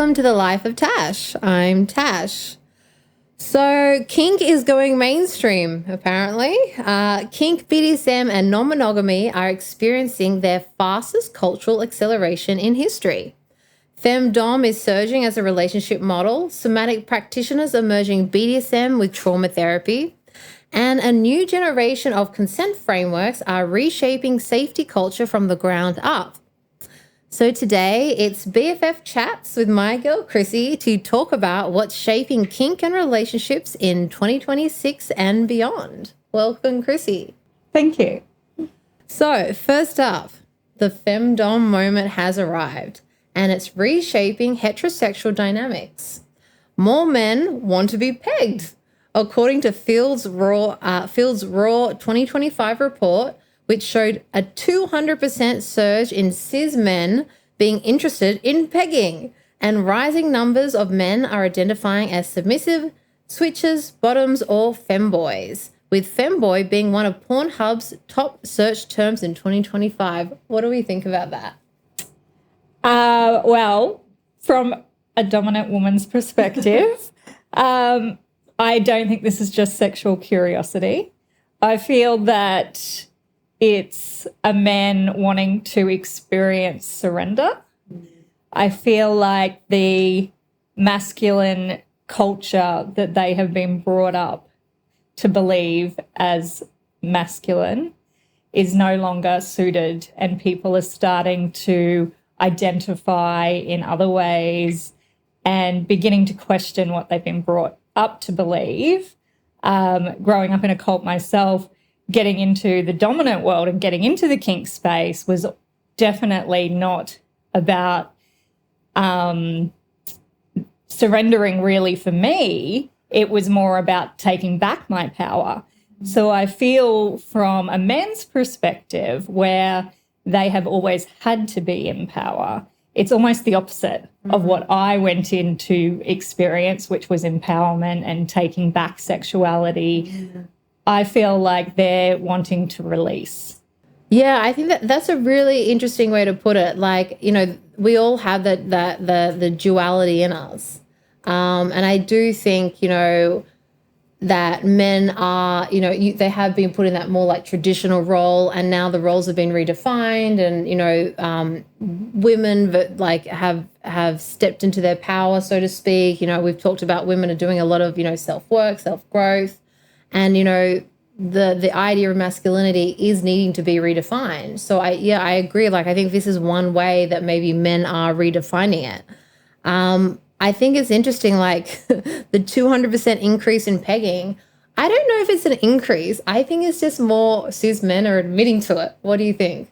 Welcome to the life of Tash. I'm Tash. So kink is going mainstream, apparently. Kink, BDSM, and non-monogamy are experiencing their fastest cultural acceleration in history. FemDom is surging as a relationship model, somatic practitioners are merging BDSM with trauma therapy, and a new generation of consent frameworks are reshaping safety culture from the ground up. So today it's BFF Chats with my girl Krisi to talk about what's shaping kink and relationships in 2026 and beyond. Welcome, Krisi. Thank you. So first up, the FemDom moment has arrived and it's reshaping heterosexual dynamics. More men want to be pegged. According to Field's Raw 2025 report, which showed a 200% surge in cis men being interested in pegging, and rising numbers of men are identifying as submissive, switches, bottoms, or femboys, with femboy being one of Pornhub's top search terms in 2025. What do we think about that? Well, from a dominant woman's perspective, I don't think this is just sexual curiosity. I feel that it's a man wanting to experience surrender. I feel like the masculine culture that they have been brought up to believe as masculine is no longer suited, and people are starting to identify in other ways and beginning to question what they've been brought up to believe. Growing up in a cult myself, getting into the dominant world and getting into the kink space was definitely not about surrendering really for me. It was more about taking back my power. So I feel from a man's perspective where they have always had to be in power, it's almost the opposite of what I went in to experience, which was empowerment and taking back sexuality. I feel like they're wanting to release. Yeah, I think that's a really interesting way to put it. Like, you know, we all have the duality in us. And I do think, you know, that men are, you know, they have been put in that more like traditional role, and now the roles have been redefined, and, you know, women that like have stepped into their power, so to speak. You know, we've talked about women are doing a lot of, you know, self-work, self-growth. And, you know, the idea of masculinity is needing to be redefined. So I agree. Like, I think this is one way that maybe men are redefining it. I think it's interesting, like the 200% increase in pegging. I don't know if it's an increase. I think it's just more cis men are admitting to it. What do you think?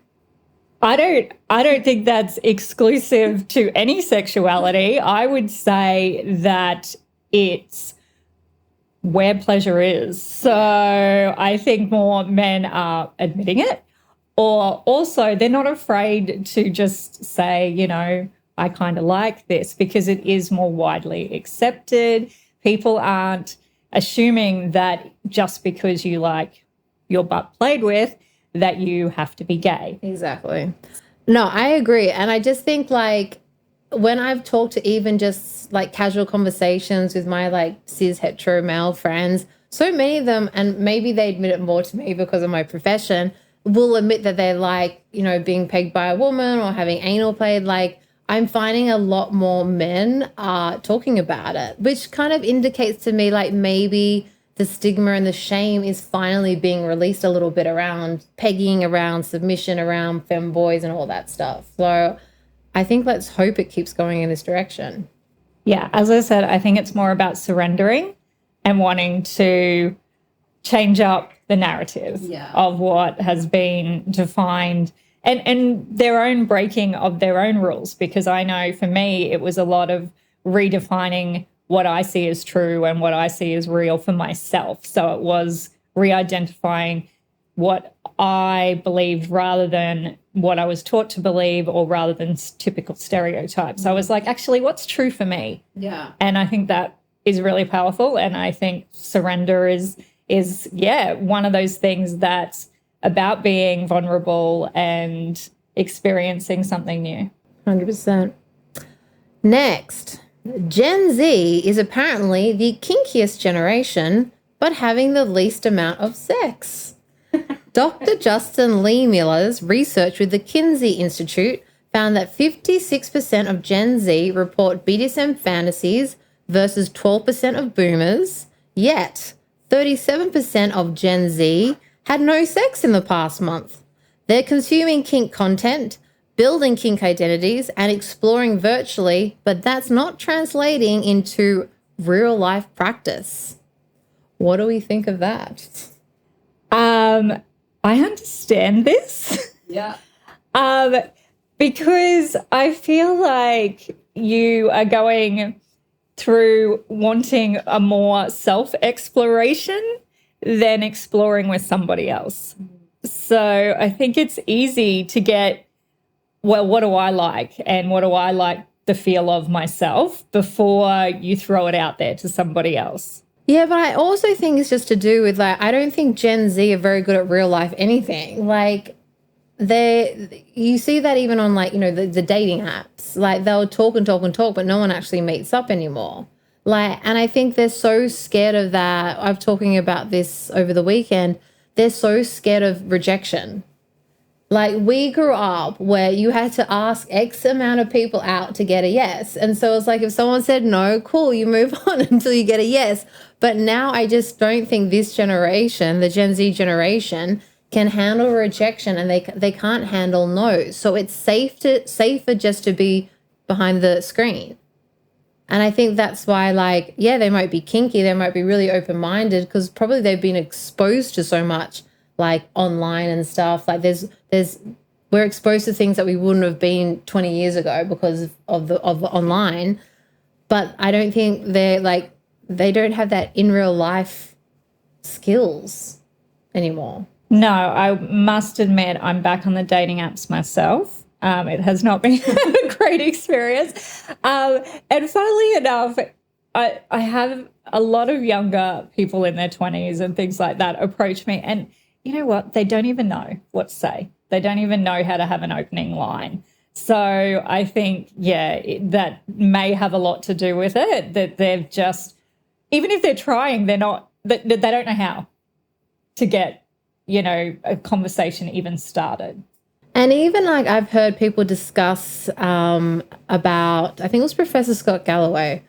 I don't think that's exclusive to any sexuality. I would say that it's where pleasure is. So I think more men are admitting it, or also they're not afraid to just say, you know, I kind of like this, because it is more widely accepted. People aren't assuming that just because you like your butt played with, that you have to be gay. Exactly. No, I agree. And I just think, like, when I've talked to even just like casual conversations with my like cis hetero male friends, so many of them, and maybe they admit it more to me because of my profession, will admit that they like, you know, being pegged by a woman or having anal played. Like, I'm finding a lot more men are talking about it, which kind of indicates to me like maybe the stigma and the shame is finally being released a little bit around pegging, around submission, around femboys and all that stuff. So I think let's hope it keeps going in this direction. Yeah, as I said, I think it's more about surrendering and wanting to change up the narrative of what has been defined, and their own breaking of their own rules. Because I know for me, it was a lot of redefining what I see as true and what I see as real for myself. So it was re-identifying what I believed rather than what I was taught to believe, or rather than typical stereotypes. I was like, actually, what's true for me? Yeah. And I think that is really powerful. And I think surrender is one of those things that's about being vulnerable and experiencing something new. 100%. Next, Gen Z is apparently the kinkiest generation, but having the least amount of sex. Dr. Justin Lee Miller's research with the Kinsey Institute found that 56% of Gen Z report BDSM fantasies versus 12% of boomers, yet 37% of Gen Z had no sex in the past month. They're consuming kink content, building kink identities, and exploring virtually, but that's not translating into real life practice. What do we think of that? I understand this. Yeah. Because I feel like you are going through wanting a more self-exploration than exploring with somebody else. So I think it's easy to get, well, what do I like? And what do I like the feel of myself before you throw it out there to somebody else? Yeah, but I also think it's just to do with, like, I don't think Gen Z are very good at real life anything. Like, you see that even on, like, you know, the dating apps. Like, they'll talk and talk and talk, but no one actually meets up anymore. Like, and I think they're so scared of that. I'm talking about this over the weekend. They're so scared of rejection. Like, we grew up where you had to ask X amount of people out to get a yes. And so it's like, if someone said no, cool, you move on until you get a yes. But now I just don't think this generation, the Gen Z generation, can handle rejection, and they can't handle no. So it's safer just to be behind the screen. And I think that's why, like, yeah, they might be kinky, they might be really open-minded, because probably they've been exposed to so much, like, online and stuff. Like, we're exposed to things that we wouldn't have been 20 years ago because of the online. But I don't think they don't have that in real life skills anymore. No, I must admit I'm back on the dating apps myself. It has not been a great experience. And funnily enough, I have a lot of younger people in their 20s and things like that approach me. And you know what? They don't even know what to say. They don't even know how to have an opening line. So I think, yeah, that may have a lot to do with it, that they've just, even if they're trying, they don't know how to get, you know, a conversation even started. And even, like, I've heard people discuss about, I think it was Professor Scott Galloway.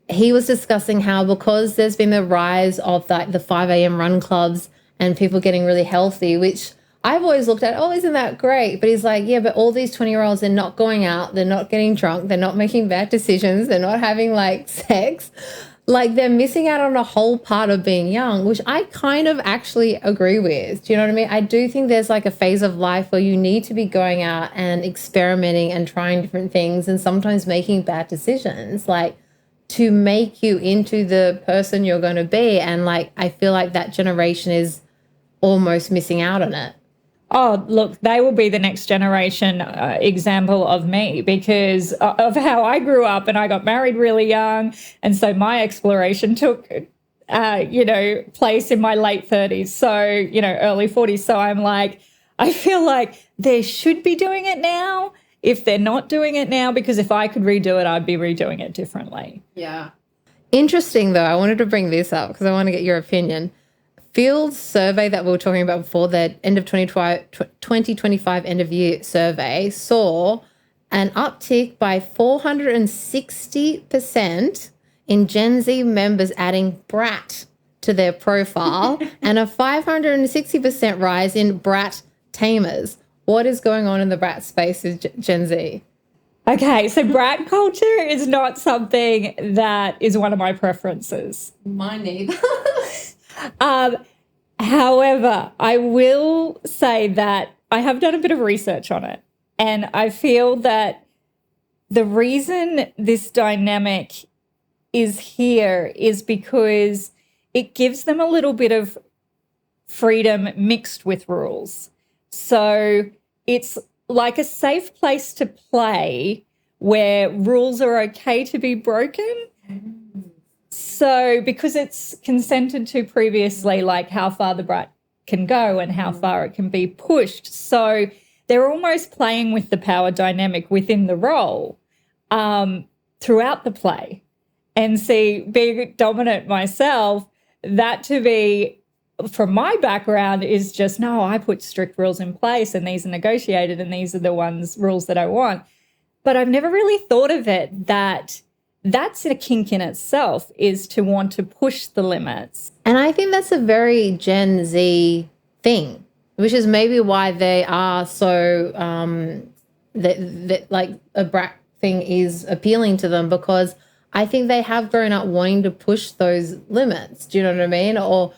He was discussing how, because there's been the rise of, like, the 5 a.m. run clubs and people getting really healthy, which I've always looked at, oh, isn't that great? But he's like, yeah, but all these 20-year-olds, they're not going out, they're not getting drunk, they're not making bad decisions, they're not having, like, sex. Like, they're missing out on a whole part of being young, which I kind of actually agree with. Do you know what I mean? I do think there's, like, a phase of life where you need to be going out and experimenting and trying different things and sometimes making bad decisions, like, to make you into the person you're going to be. And, like, I feel like that generation is almost missing out on it. Oh, look, they will be the next generation example of me, because of how I grew up, and I got married really young. And so my exploration took, place in my late 30s. So, early 40s. So I'm like, I feel like they should be doing it now if they're not doing it now, because if I could redo it, I'd be redoing it differently. Yeah. Interesting, though. I wanted to bring this up because I want to get your opinion. Field survey that we were talking about before, the end of 2025 end of year survey, saw an uptick by 460% in Gen Z members adding Brat to their profile and a 560% rise in Brat tamers. What is going on in the Brat space with Gen Z? Okay, so Brat culture is not something that is one of my preferences. Mine neither. However, I will say that I have done a bit of research on it, and I feel that the reason this dynamic is here is because it gives them a little bit of freedom mixed with rules. So it's like a safe place to play where rules are okay to be broken. So because it's consented to previously, like how far the brat can go and how far it can be pushed. So they're almost playing with the power dynamic within the role. throughout the play. And see, being dominant myself, that to be, from my background, is just, no, I put strict rules in place and these are negotiated and these are the rules that I want. But I've never really thought of it that that's a kink in itself, is to want to push the limits. And I think that's a very Gen Z thing, which is maybe why they are so, that like a brat thing is appealing to them, because I think they have grown up wanting to push those limits. Do you know what I mean? Or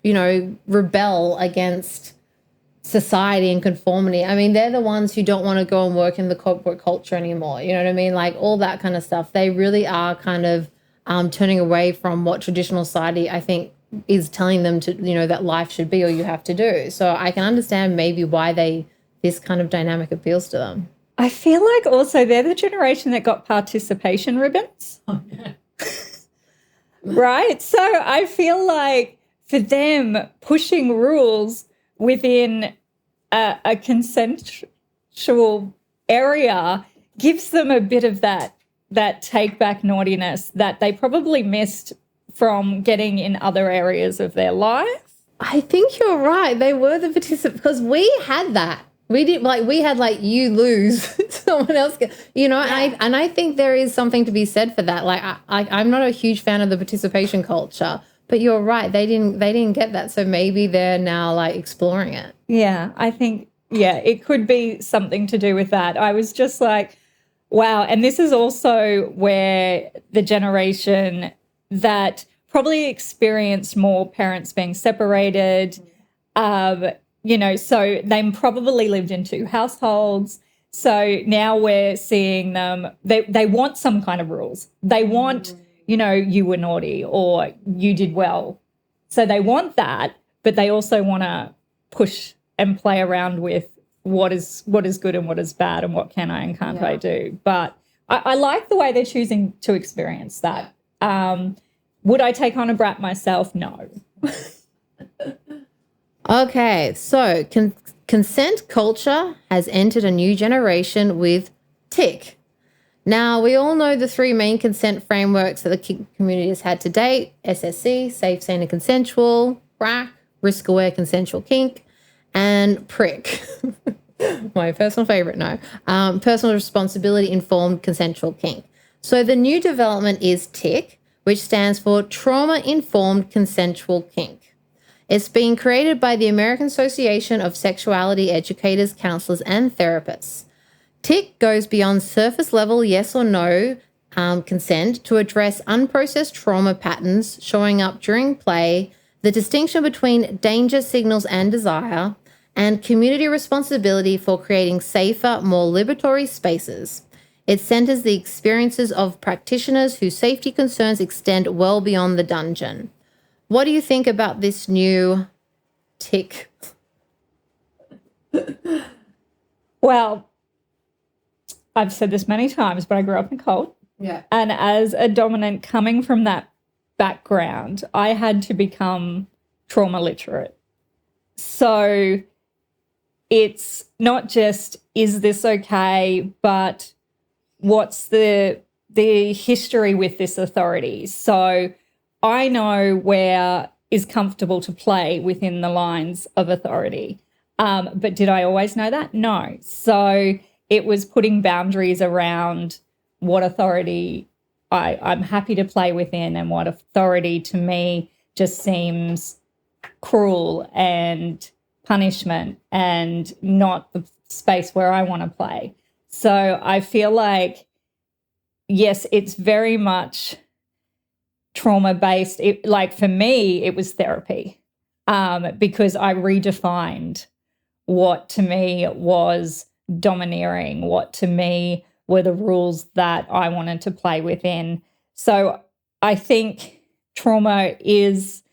you know, rebel against society and conformity. I mean, they're the ones who don't want to go and work in the corporate culture anymore. You know what I mean? Like all that kind of stuff. They really are kind of turning away from what traditional society, I think, is telling them to, you know, that life should be or you have to do. So I can understand maybe why this kind of dynamic appeals to them. I feel like also they're the generation that got participation ribbons. Oh, yeah. Right? So I feel like for them, pushing rules within a consensual area gives them a bit of that take back naughtiness that they probably missed from getting in other areas of their life. I think you're right. They were the participants, because we had that. We did, like, we had like, you lose, someone else get, you know. Yeah. And I think there is something to be said for that. Like I'm not a huge fan of the participation culture, but you're right. They didn't get that. So maybe they're now like exploring it. Yeah, I think, yeah, it could be something to do with that. I was just like, wow. And this is also where the generation that probably experienced more parents being separated, you know, so they probably lived in two households. So now we're seeing them, they want some kind of rules. They want, you know, you were naughty or you did well. So they want that, but they also want to push and play around with what is good and what is bad and what can I and can't I do. But I like the way they're choosing to experience that. Would I take on a brat myself? No. Okay, so consent culture has entered a new generation with TIC. Now, we all know the three main consent frameworks that the kink community has had to date: SSC, safe, sane, and consensual; BRAC, risk-aware consensual kink; and PRIC, my personal favorite, personal responsibility informed consensual kink. So the new development is TIC, which stands for trauma-informed consensual kink. It's being created by the American Association of Sexuality Educators, Counselors, and Therapists. TIC goes beyond surface level yes or no consent to address unprocessed trauma patterns showing up during play, the distinction between danger signals and desire, and community responsibility for creating safer, more liberatory spaces. It centers the experiences of practitioners whose safety concerns extend well beyond the dungeon. What do you think about this new TIC? Well, I've said this many times, but I grew up in cult. Yeah. And as a dominant coming from that background, I had to become trauma literate. So it's not just, is this okay, but what's the history with this authority? So I know where is comfortable to play within the lines of authority. But did I always know that? No. So it was putting boundaries around what authority I'm happy to play within and what authority to me just seems cruel and punishment and not the space where I want to play. So I feel like, yes, it's very much trauma-based. Like for me, it was therapy because I redefined what to me was domineering, what to me were the rules that I wanted to play within. So I think trauma is,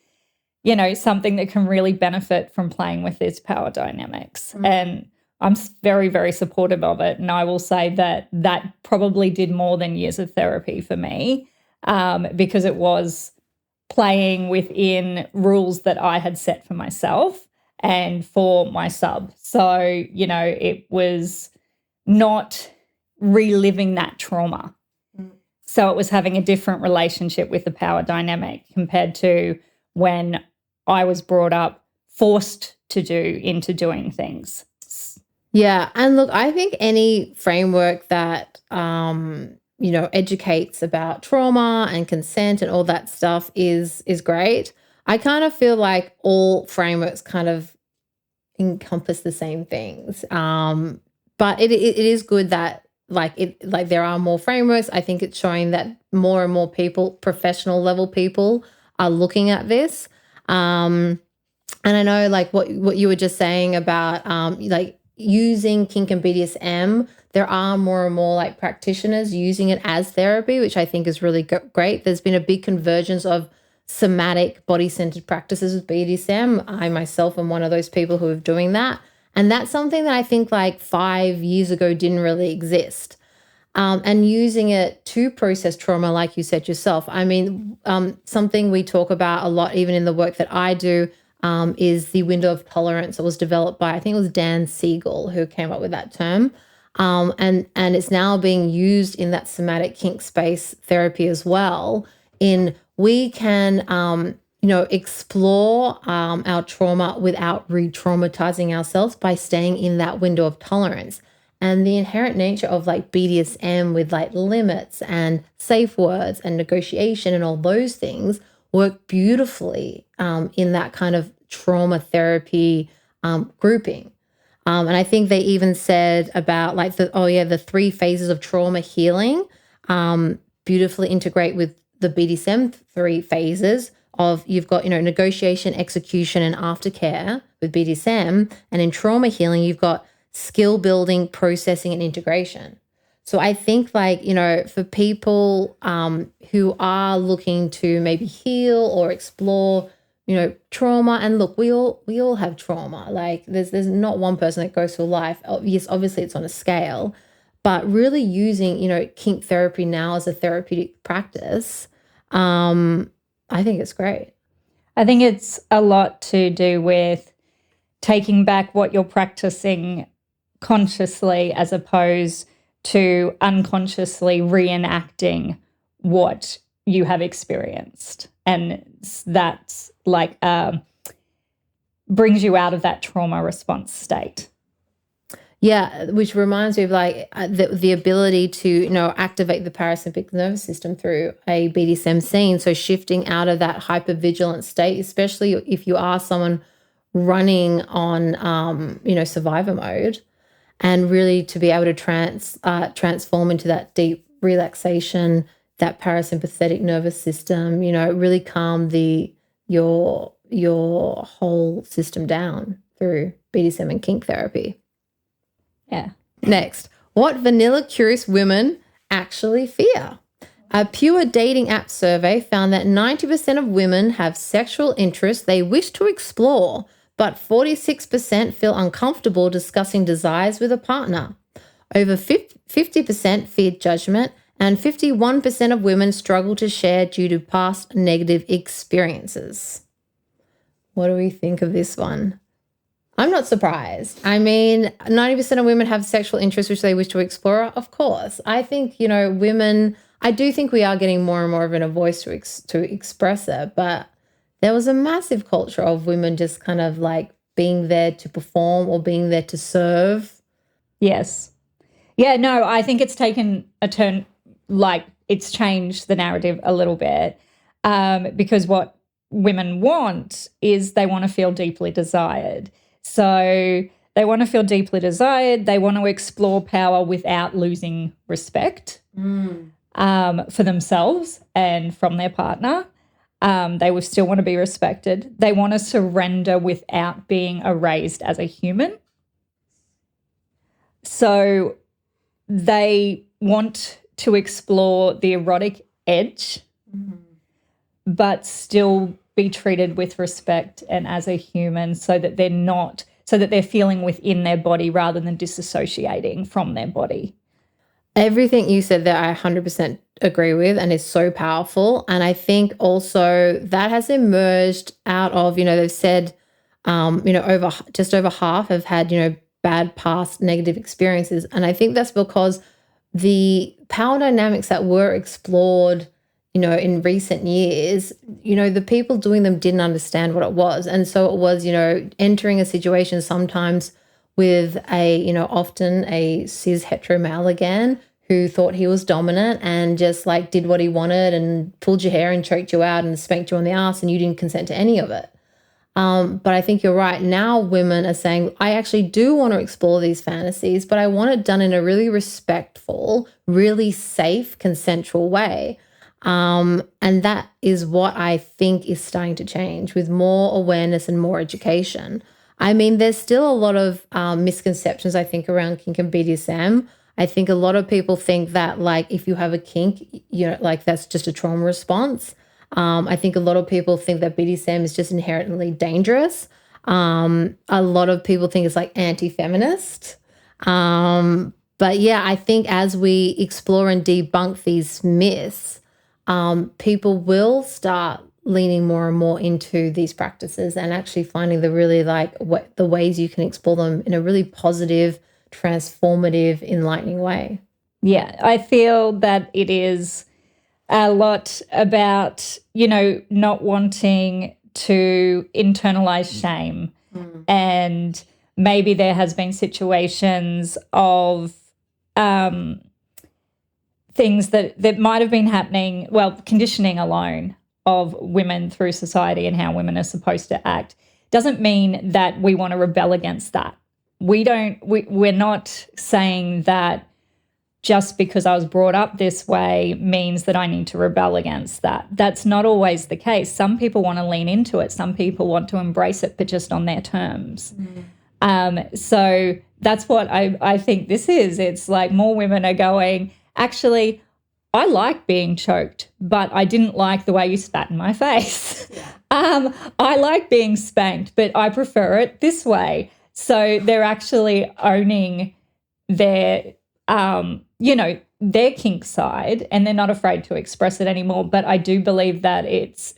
you know, something that can really benefit from playing with these power dynamics. Mm-hmm. And I'm very, very supportive of it. And I will say that probably did more than years of therapy for me because it was playing within rules that I had set for myself and for my sub. So, you know, it was not reliving that trauma. So it was having a different relationship with the power dynamic compared to when I was brought up forced to do into doing things. Yeah. And look, I think any framework that, educates about trauma and consent and all that stuff is great. I kind of feel like all frameworks kind of encompass the same things. But it is good that there are more frameworks. I think it's showing that more and more people, professional level people, are looking at this. And I know like what you were just saying about using kink and BDSM, there are more and more like practitioners using it as therapy, which I think is really great. There's been a big convergence of somatic body-centered practices with BDSM. I myself am one of those people who are doing that. And that's something that I think like 5 years ago didn't really exist. And using it to process trauma, like you said yourself. I mean, something we talk about a lot, even in the work that I do, is the window of tolerance. It was developed by, I think it was Dan Siegel who came up with that term. And it's now being used in that somatic kink space therapy as well. We can, explore our trauma without re-traumatizing ourselves by staying in that window of tolerance. And the inherent nature of like BDSM with like limits and safe words and negotiation and all those things work beautifully in that kind of trauma therapy grouping. And I think they even said about like the 3 phases of trauma healing beautifully integrate with the BDSM 3 phases of you've got, negotiation, execution, and aftercare with BDSM. And in trauma healing, you've got skill building, processing, and integration. So I think for people who are looking to maybe heal or explore, trauma, and look, we all have trauma. Like there's not one person that goes through life. Yes, obviously it's on a scale, but really using, kink therapy now as a therapeutic practice, I think it's great. I think it's a lot to do with taking back what you're practicing consciously as opposed to unconsciously reenacting what you have experienced. And that's like brings you out of that trauma response state. Yeah, which reminds me of like the ability to, activate the parasympathetic nervous system through a BDSM scene. So shifting out of that hypervigilant state, especially if you are someone running on, survivor mode, and really to be able to transform into that deep relaxation, that parasympathetic nervous system, really calm your whole system down through BDSM and kink therapy. Yeah. Next, what vanilla curious women actually fear? A Pure dating app survey found that 90% of women have sexual interests they wish to explore, but 46% feel uncomfortable discussing desires with a partner. Over 50% fear judgment, and 51% of women struggle to share due to past negative experiences. What do we think of this one? I'm not surprised. I mean, 90% of women have sexual interests which they wish to explore. Of course. I think, women, I do think we are getting more and more of a voice to express it, but there was a massive culture of women just kind of like being there to perform or being there to serve. Yes. Yeah, no, I think it's taken a turn, like it's changed the narrative a little bit because what women want is they want to feel deeply desired. So they want to feel deeply desired. They want to explore power without losing respect for themselves and from their partner. They will still want to be respected. They want to surrender without being erased as a human. So they want to explore the erotic edge, but still be treated with respect and as a human so that they're feeling within their body rather than disassociating from their body. Everything you said there, I 100% agree with, and is so powerful. And I think also that has emerged out of, they've said, over half have had, bad past negative experiences. And I think that's because the power dynamics that were explored, in recent years, the people doing them didn't understand what it was. And so it was, entering a situation sometimes with often a cis hetero male again, who thought he was dominant and just like did what he wanted and pulled your hair and choked you out and spanked you on the ass and you didn't consent to any of it. But I think you're right. Now women are saying, I actually do want to explore these fantasies, but I want it done in a really respectful, really safe, consensual way. And that is what I think is starting to change with more awareness and more education. I mean, there's still a lot of misconceptions, I think, around kink and BDSM. I think a lot of people think that, like, if you have a kink, like that's just a trauma response. I think a lot of people think that BDSM is just inherently dangerous. A lot of people think it's like anti-feminist. But yeah, I think as we explore and debunk these myths, people will start leaning more and more into these practices and actually finding the really the ways you can explore them in a really positive, transformative, enlightening way. Yeah, I feel that it is a lot about, not wanting to internalize shame. And maybe there has been situations of things that might have been happening, conditioning alone of women through society and how women are supposed to act doesn't mean that we want to rebel against that. We're not saying that just because I was brought up this way means that I need to rebel against that. That's not always the case. Some people want to lean into it. Some people want to embrace it, but just on their terms. So that's what I think this is. It's like more women are going, actually, I like being choked, but I didn't like the way you spat in my face. I like being spanked, but I prefer it this way. So they're actually owning their their kink side, and they're not afraid to express it anymore. But I do believe that it's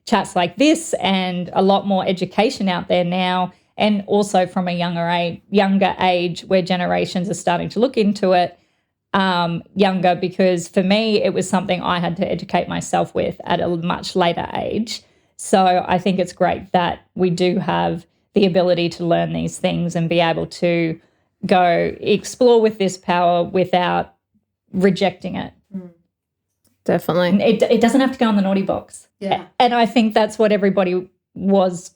chats like this and a lot more education out there now, and also from a younger age where generations are starting to look into it younger, because for me it was something I had to educate myself with at a much later age. So I think it's great that we do have the ability to learn these things and be able to go explore with this power without rejecting it. Definitely. It doesn't have to go on the naughty box. Yeah. And I think that's what everybody was,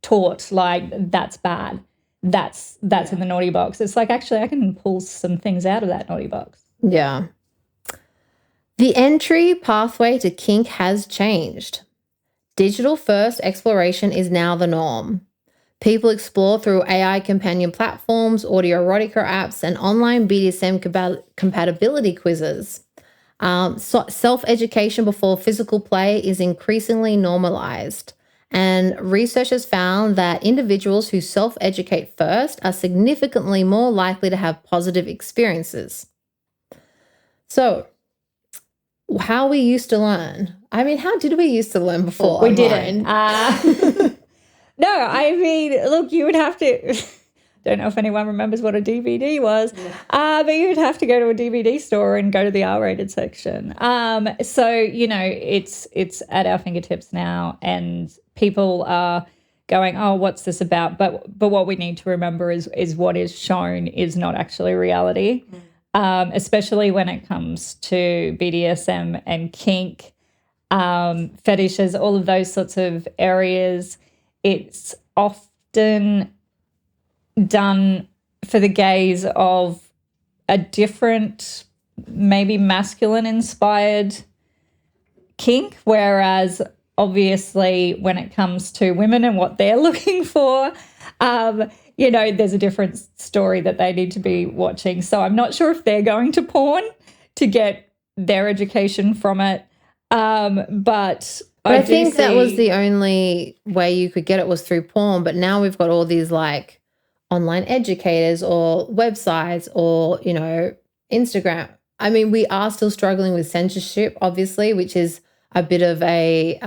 taught, like that's bad. That's in the naughty box. It's like, actually, I can pull some things out of that naughty box. Yeah. The entry pathway to kink has changed. Digital-first exploration is now the norm. People explore through AI companion platforms, audio erotica apps, and online BDSM compatibility quizzes. Self-education before physical play is increasingly normalized. And research has found that individuals who self-educate first are significantly more likely to have positive experiences. So, how we used to learn. I mean, how did we used to learn before? We didn't. No, I mean, look, you would have to, don't know if anyone remembers what a DVD was, but you'd have to go to a DVD store and go to the R-rated section. So, it's at our fingertips now, and people are going, oh, what's this about? But what we need to remember is what is shown is not actually reality, especially when it comes to BDSM and kink, fetishes, all of those sorts of areas. It's often done for the gaze of a different, maybe masculine-inspired kink, whereas obviously when it comes to women and what they're looking for, there's a different story that they need to be watching. So I'm not sure if they're going to porn to get their education from it, but I think that was the only way you could get it was through porn, but now we've got all these like online educators or websites or, Instagram. I mean, we are still struggling with censorship, obviously, which is a bit of a,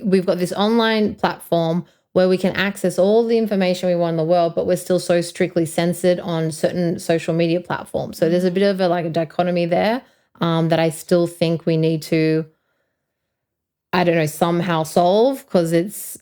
we've got this online platform where we can access all the information we want in the world, but we're still so strictly censored on certain social media platforms. So there's a bit of a dichotomy there that I still think we need to, I don't know, somehow solve, because it's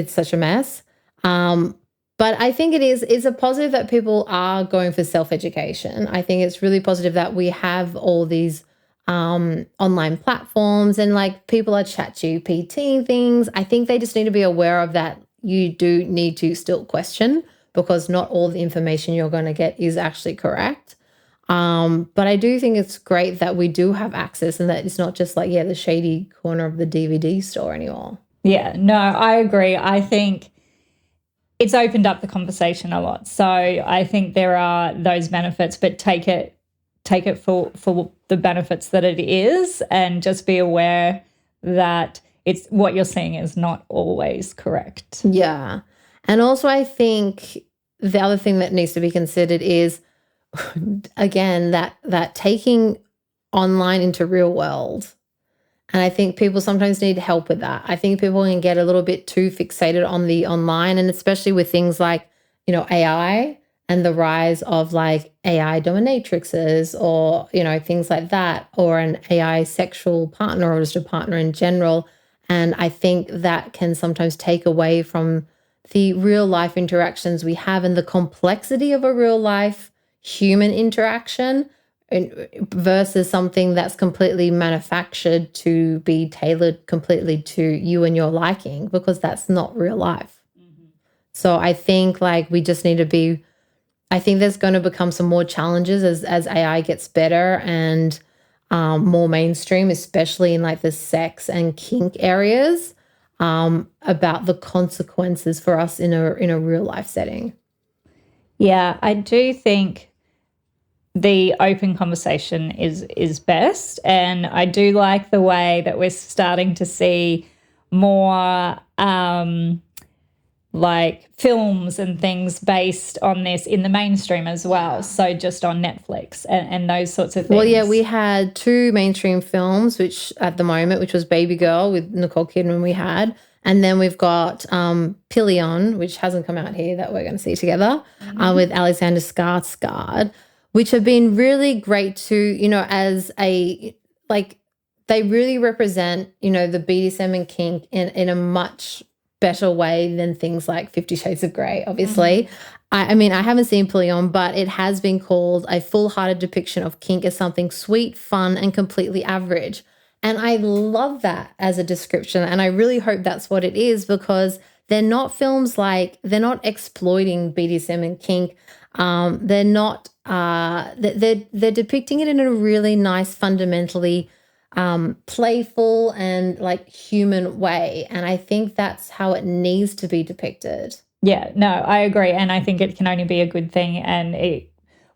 such a mess. But I think it's a positive that people are going for self-education. I think it's really positive that we have all these online platforms, and like people are chat GPT things. I think they just need to be aware of that. You do need to still question, because not all the information you're going to get is actually correct. But I do think it's great that we do have access, and that it's not just like, the shady corner of the DVD store anymore. Yeah, no, I agree. I think it's opened up the conversation a lot. So I think there are those benefits, but take it for the benefits that it is, and just be aware that it's what you're seeing is not always correct. Yeah. And also I think the other thing that needs to be considered is, again, that taking online into real world. And I think people sometimes need help with that. I think people can get a little bit too fixated on the online, and especially with things like, AI and the rise of like AI dominatrixes, or, things like that, or an AI sexual partner, or just a partner in general. And I think that can sometimes take away from the real life interactions we have, and the complexity of a real life human interaction, versus something that's completely manufactured to be tailored completely to you and your liking, because that's not real life. Mm-hmm. So I think like we just need to be, I think there's going to become some more challenges as AI gets better and more mainstream, especially in like the sex and kink areas, about the consequences for us in a real life setting. Yeah, I do think the open conversation is best. And I do like the way that we're starting to see more like films and things based on this in the mainstream as well. So just on Netflix and those sorts of things. Well, yeah, we had 2 mainstream films, which at the moment, which was Baby Girl with Nicole Kidman we had. And then we've got Pillion, which hasn't come out here, that we're going to see together, with Alexander Skarsgård, which have been really great to, as a, like, they really represent, the BDSM and kink in a much better way than things like 50 Shades of Grey, obviously. I mean, I haven't seen Pillion, but it has been called a full-hearted depiction of kink as something sweet, fun, and completely average. And I love that as a description, and I really hope that's what it is, because they're not films like, they're not exploiting BDSM and kink. They're not, they're depicting it in a really nice, fundamentally playful and like human way. And I think that's how it needs to be depicted. Yeah, no, I agree. And I think it can only be a good thing. And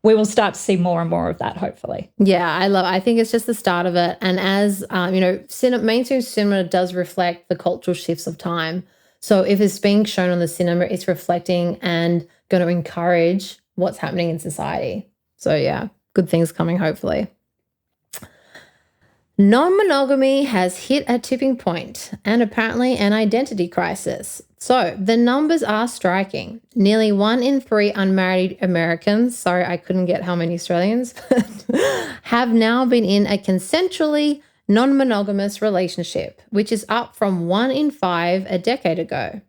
we will start to see more and more of that, hopefully. Yeah, I think it's just the start of it. And as, mainstream cinema does reflect the cultural shifts of time. So if it's being shown on the cinema, it's reflecting and going to encourage what's happening in society. So yeah, good things coming, hopefully. Non-monogamy has hit a tipping point and apparently an identity crisis. So the numbers are striking. Nearly 1 in 3 unmarried Americans, sorry, I couldn't get how many Australians, have now been in a consensually non-monogamous relationship, which is up from 1 in 5 a decade ago.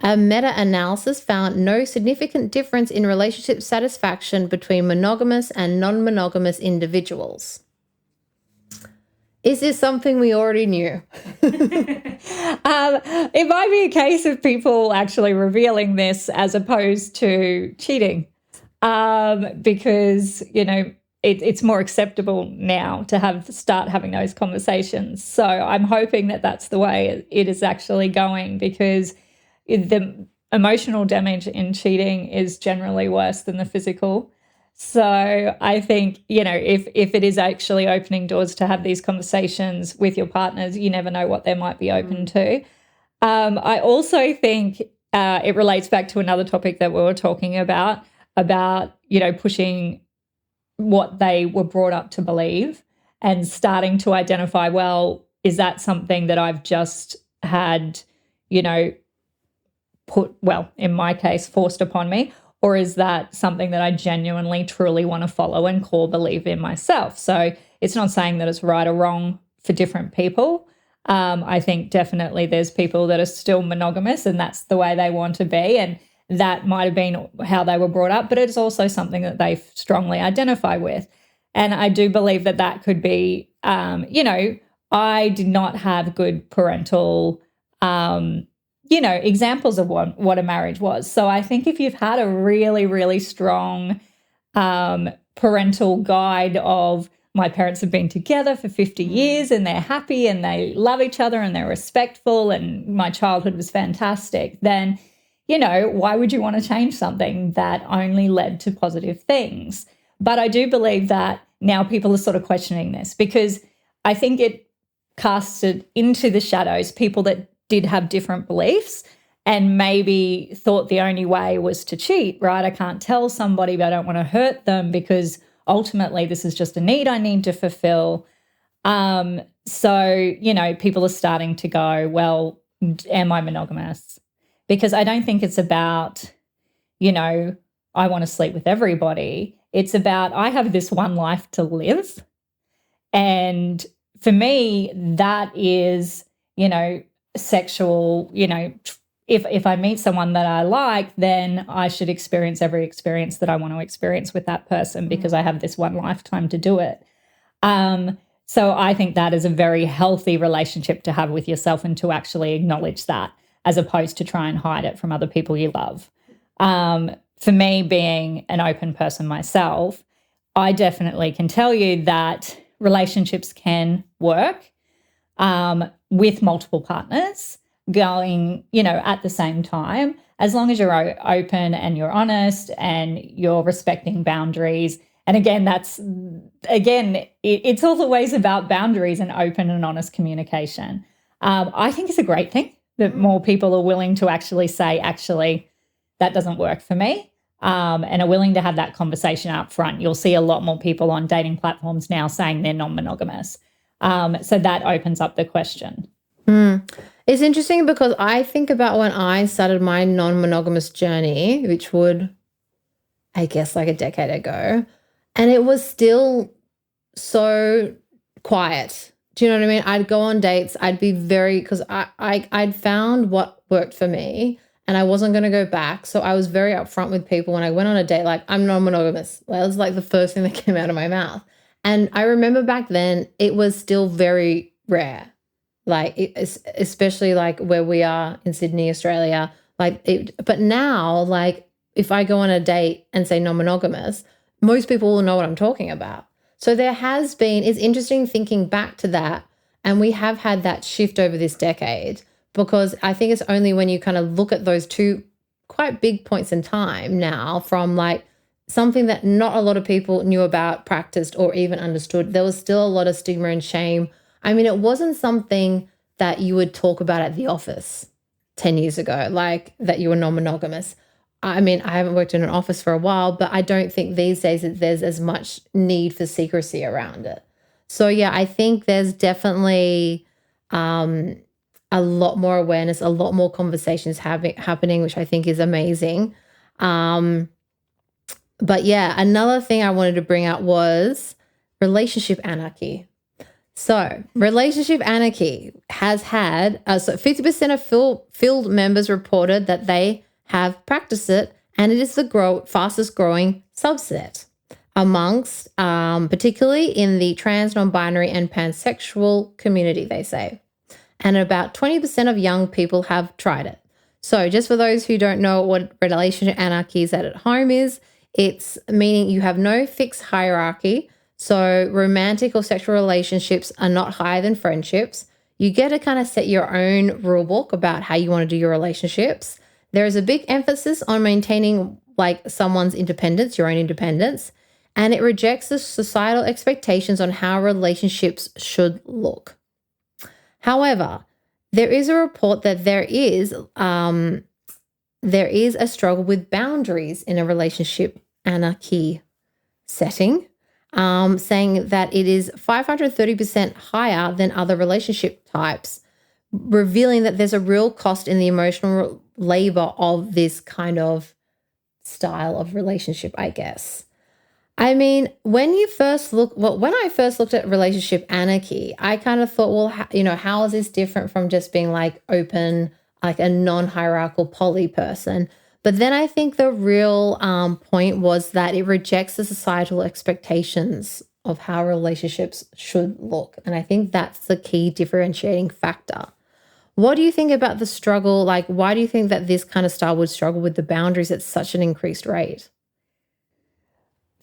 A meta-analysis found no significant difference in relationship satisfaction between monogamous and non-monogamous individuals. Is this something we already knew? It might be a case of people actually revealing this as opposed to cheating, because, it's more acceptable now to start having those conversations. So I'm hoping that that's the way it is actually going, because the emotional damage in cheating is generally worse than the physical. So I think, if it is actually opening doors to have these conversations with your partners, you never know what they might be open to. I also think it relates back to another topic that we were talking about, pushing what they were brought up to believe and starting to identify, well, is that something that I've just had, in my case, forced upon me? Or is that something that I genuinely, truly want to follow and core believe in myself? So it's not saying that it's right or wrong for different people. I think definitely there's people that are still monogamous and that's the way they want to be. And that might have been how they were brought up, but it's also something that they strongly identify with. And I do believe that that could be, I did not have good parental examples of what a marriage was. So I think if you've had a really, really strong parental guide of my parents have been together for 50 years and they're happy and they love each other and they're respectful and my childhood was fantastic, then, why would you want to change something that only led to positive things? But I do believe that now people are sort of questioning this because I think it casted into the shadows people that did have different beliefs and maybe thought the only way was to cheat, right? I can't tell somebody, but I don't want to hurt them because ultimately this is just a need I need to fulfill. So, people are starting to go, well, am I monogamous? Because I don't think it's about, I want to sleep with everybody. It's about I have this one life to live. And for me, that is, sexual, if I meet someone that I like, then I should experience every experience that I want to experience with that person because I have this one lifetime to do it. So I think that is a very healthy relationship to have with yourself and to actually acknowledge that as opposed to try and hide it from other people you love. For me, being an open person myself, I definitely can tell you that relationships can work with multiple partners going, at the same time, as long as you're open and you're honest and you're respecting boundaries. And again, it's always about boundaries and open and honest communication. I think it's a great thing that more people are willing to actually say, that doesn't work for me, and are willing to have that conversation up front. You'll see a lot more people on dating platforms now saying they're non-monogamous. So that opens up the question. It's interesting because I think about when I started my non-monogamous journey, which would, I guess, like a decade ago, and it was still so quiet. Do you know what I mean? I'd go on dates. I'd be because I'd found what worked for me and I wasn't going to go back. So I was very upfront with people when I went on a date, like, I'm non-monogamous. That was like the first thing that came out of my mouth. And I remember back then it was still very rare. Like, especially like where we are in Sydney, Australia, but now, like, if I go on a date and say non-monogamous, most people will know what I'm talking about. So it's interesting thinking back to that. And we have had that shift over this decade because I think it's only when you kind of look at those two quite big points in time now from like something that not a lot of people knew about, practiced, or even understood. There was still a lot of stigma and shame. I mean, it wasn't something that you would talk about at the office 10 years ago, like that you were non-monogamous. I mean, I haven't worked in an office for a while, but I don't think these days that there's as much need for secrecy around it. So, yeah, I think there's definitely a lot more awareness, a lot more conversations happening, which I think is amazing. But, yeah, another thing I wanted to bring up was relationship anarchy. So relationship anarchy has had, 50% of field members reported that they have practiced it, and it is the fastest growing subset amongst, particularly in the trans, non-binary and pansexual community, they say. And about 20% of young people have tried it. So just for those who don't know what relationship anarchy is at home is, it's meaning you have no fixed hierarchy. So romantic or sexual relationships are not higher than friendships. You get to kind of set your own rule book about how you want to do your relationships. There is a big emphasis on maintaining like someone's independence, your own independence, and it rejects the societal expectations on how relationships should look. However, there is a report that there is a struggle with boundaries in a relationship anarchy setting. Saying that it is 530% higher than other relationship types revealing that there's a real cost in the emotional labor of this kind of style of relationship, I guess. I mean, when I first looked at relationship anarchy, I kind of thought, well, how is this different from just being like open, like a non-hierarchical poly person? But then I think the real point was that it rejects the societal expectations of how relationships should look. And I think that's the key differentiating factor. What do you think about the struggle? Like, why do you think that this kind of style would struggle with the boundaries at such an increased rate?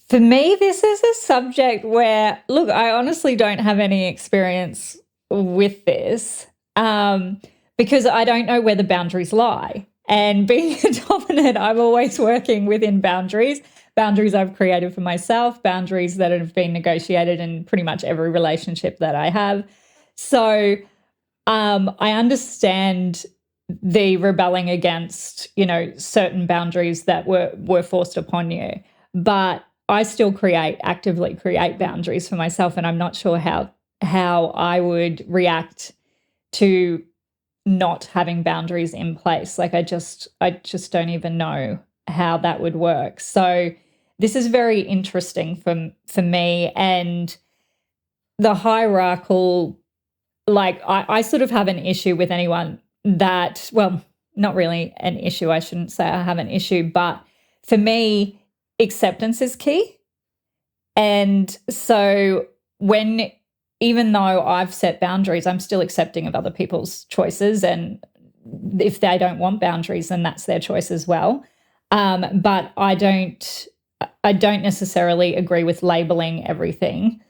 For me, this is a subject where, look, I honestly don't have any experience with this because I don't know where the boundaries lie. And being a dominant, I'm always working within boundaries I've created for myself, boundaries that have been negotiated in pretty much every relationship that I have. So I understand the rebelling against, certain boundaries that were forced upon you. But I still actively create boundaries for myself, and I'm not sure how I would react to not having boundaries in place. Like I just don't even know how that would work. So this is very interesting for me. And the hierarchical, like I sort of have an issue with anyone that, well, not really an issue. I shouldn't say I have an issue, but for me, acceptance is key. And so even though I've set boundaries, I'm still accepting of other people's choices. And if they don't want boundaries, then that's their choice as well. But I don't necessarily agree with labeling everything,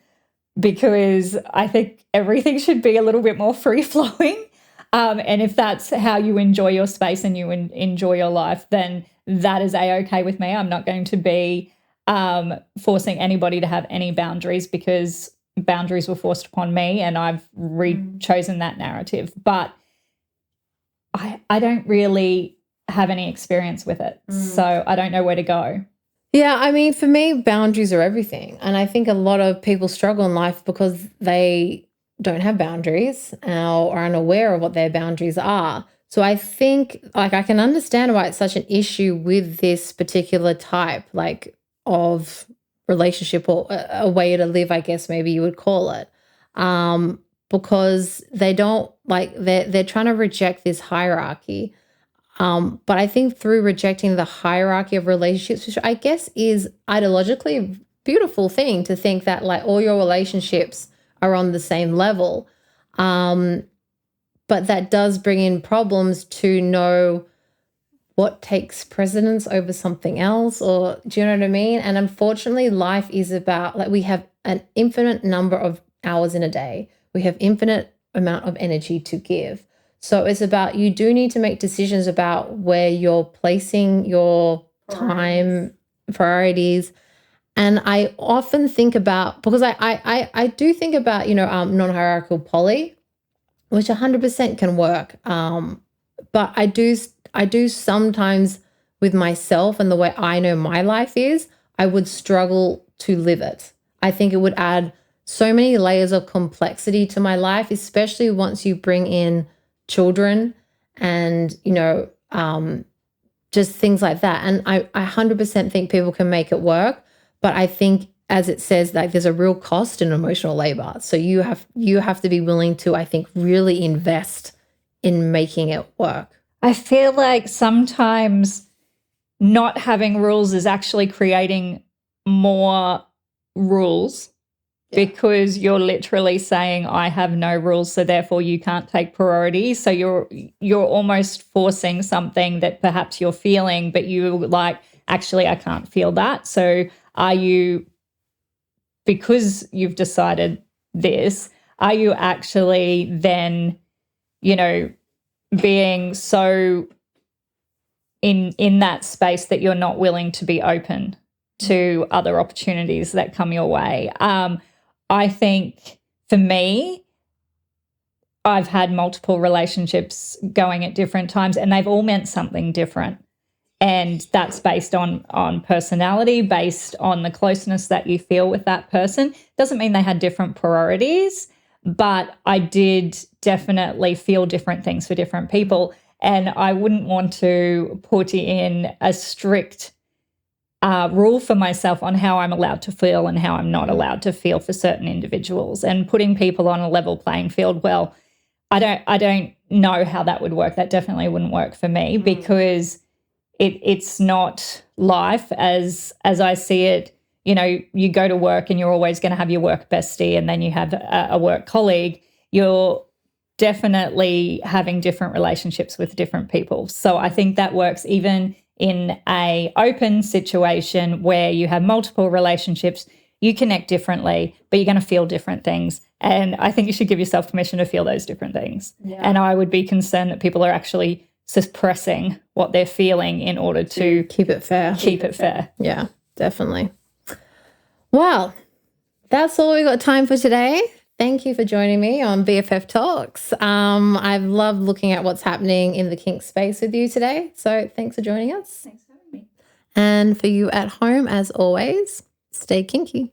because I think everything should be a little bit more free-flowing. And if that's how you enjoy your space and you enjoy your life, then that is A-okay with me. I'm not going to be forcing anybody to have any boundaries, because boundaries were forced upon me and I've chosen that narrative. But I don't really have any experience with it, so I don't know where to go. Yeah, I mean, for me, boundaries are everything. And I think a lot of people struggle in life because they don't have boundaries or are unaware of what their boundaries are. So I think, like, I can understand why it's such an issue with this particular type, like, of relationship, or a way to live, I guess maybe you would call it, because they don't, like, they're trying to reject this hierarchy. But I think through rejecting the hierarchy of relationships, which I guess is ideologically a beautiful thing to think that, like, all your relationships are on the same level. But that does bring in problems to know what takes precedence over something else, or do you know what I mean? And unfortunately, life is about, like, we have an infinite number of hours in a day. We have infinite amount of energy to give. So it's about, you do need to make decisions about where you're placing your time, priorities. And I often think about, because I do think about, non-hierarchical poly, which 100% can work. But I do sometimes, with myself and the way I know my life is, I would struggle to live it. I think it would add so many layers of complexity to my life, especially once you bring in children and, just things like that. And I 100% think people can make it work. But I think, as it says, like, there's a real cost in emotional labor. So you have to be willing to, I think, really invest in making it work. I feel like sometimes not having rules is actually creating more rules, because you're literally saying, I have no rules, so therefore you can't take priority. So you're almost forcing something that perhaps you're feeling, but you like, actually, I can't feel that. So are you, because you've decided this, are you actually then, being so in that space that you're not willing to be open to other opportunities that come your way? I think for me, I've had multiple relationships going at different times, and they've all meant something different. And that's based on personality, based on the closeness that you feel with that person. Doesn't mean they had different priorities, but I did definitely feel different things for different people. And I wouldn't want to put in a strict rule for myself on how I'm allowed to feel and how I'm not allowed to feel for certain individuals, and putting people on a level playing field. Well, I don't know how that would work. That definitely wouldn't work for me, because it's not life as I see it. You know, you go to work and you're always going to have your work bestie, and then you have a work colleague. You're definitely having different relationships with different people. So I think that works even in a open situation where you have multiple relationships. You connect differently, but you're going to feel different things. And I think you should give yourself permission to feel those different things. Yeah. And I would be concerned that people are actually suppressing what they're feeling in order to keep it fair. Keep it fair. Yeah, definitely. Well, that's all we got time for today. Thank you for joining me on BFF Talks. I've loved looking at what's happening in the kink space with you today. So thanks for joining us. Thanks for having me. And for you at home, as always, stay kinky.